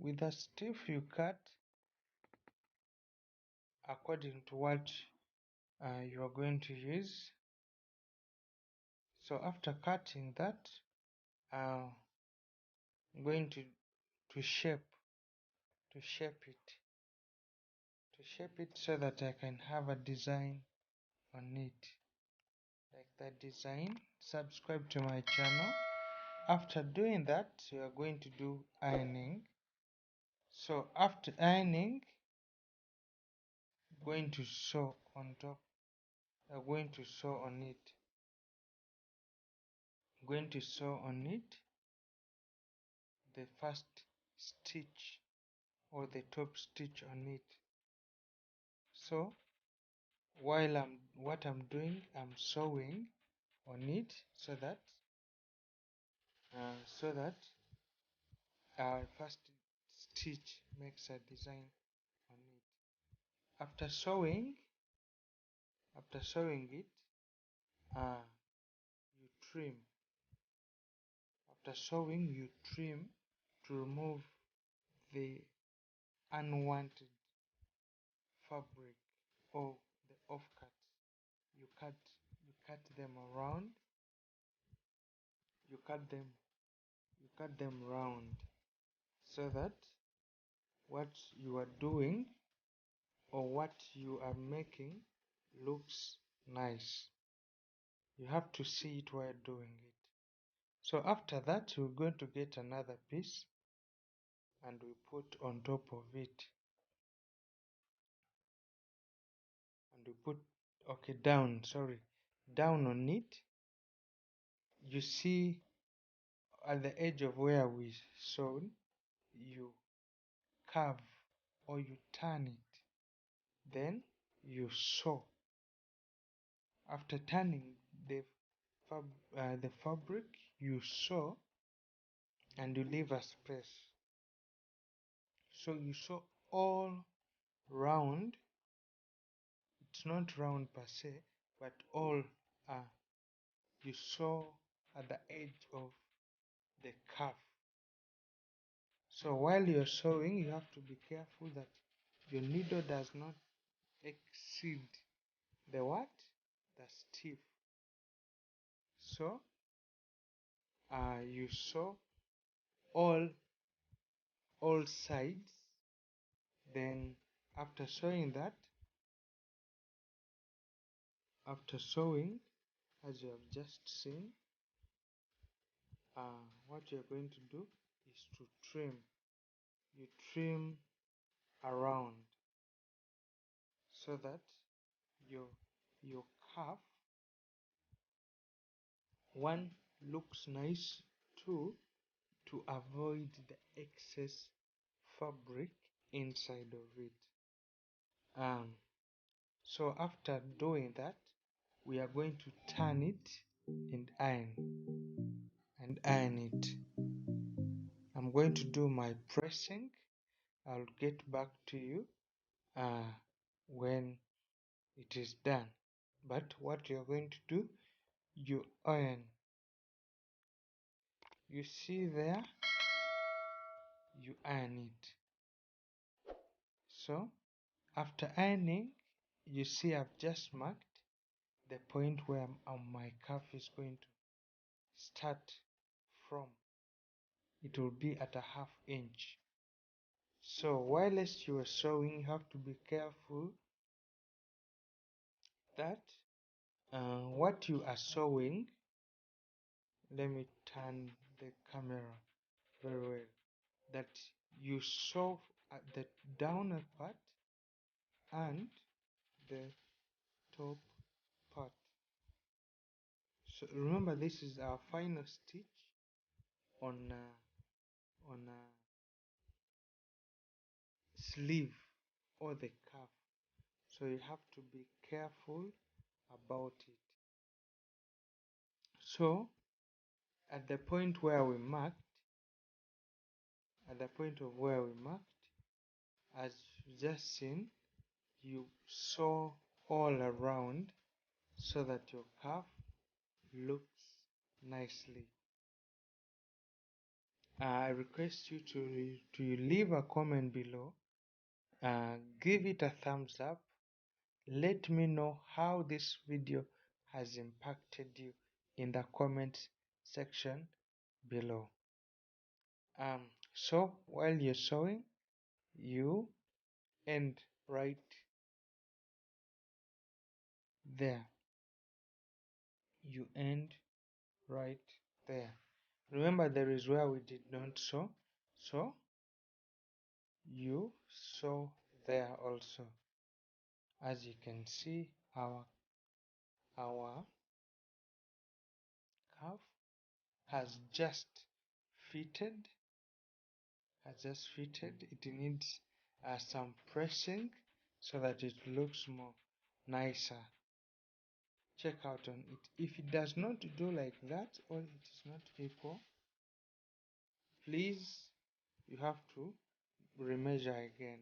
With a stiff, you cut according to what you are going to use. So after cutting that, I'm going to shape it so that I can have a design on it, like that design. Subscribe to my channel. After doing that, you are going to do ironing. So after ironing, going to sew on top. I'm going to sew on it. I'm going to sew on it the first stitch or the top stitch on it. So while what I'm doing, I'm sewing on it so that our first stitch makes a design on it. After sewing it, you trim. After sewing, you trim to remove the unwanted fabric or the offcut. You cut them around. You cut them round so that what you are doing or what you are making looks nice. You have to see it while doing it. So after that, we're going to get another piece and we put on top of it, and we put down on it. You see at the edge of where we sewed, you curve or you turn it, then you sew. After turning the fabric, you sew and you leave a space. So you sew all round. It's not round per se, but all you sew at the edge of the curve. So while you're sewing, you have to be careful that your needle does not exceed the what? The stiff. So you sew all sides. Then after sewing that, after sewing, as you have just seen, what you're going to do is to trim. You trim around so that your cuff, one, looks nice, two, to avoid the excess fabric inside of it. So after doing that, we are going to turn it and iron it. I'm going to do my pressing. I'll get back to you when it is done. But what you're going to do, you iron. You see there, you iron it. So after ironing, you see I've just marked the point where my cuff is going to start from. It will be at a 1/2 inch. So whilst you are sewing, you have to be careful that what you are sewing, let me turn the camera very well, that you sew at the downer part and the top part. So remember, this is our final stitch on a sleeve or the cuff, so you have to be careful about it. So at the point where we marked, as you just seen, you sew all around so that your cuff looks nicely. I request you to leave a comment below. Give it a thumbs up. Let me know how this video has impacted you in the comment section below. So while you're sewing, you end right there. You end right there. Remember, there is where we did not sew, so you sew there also. As you can see, our calf has just fitted. It needs some pressing so that it looks more nicer. Check out on it. If it does not do like that, or it is not equal, please, you have to remeasure again.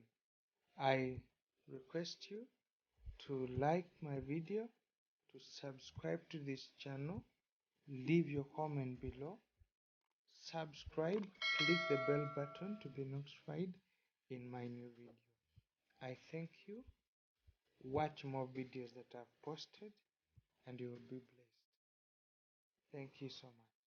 I request you to like my video, to subscribe to this channel, leave your comment below, subscribe, click the bell button to be notified in my new video. I thank you. Watch more videos that I've posted and you will be blessed. Thank you so much.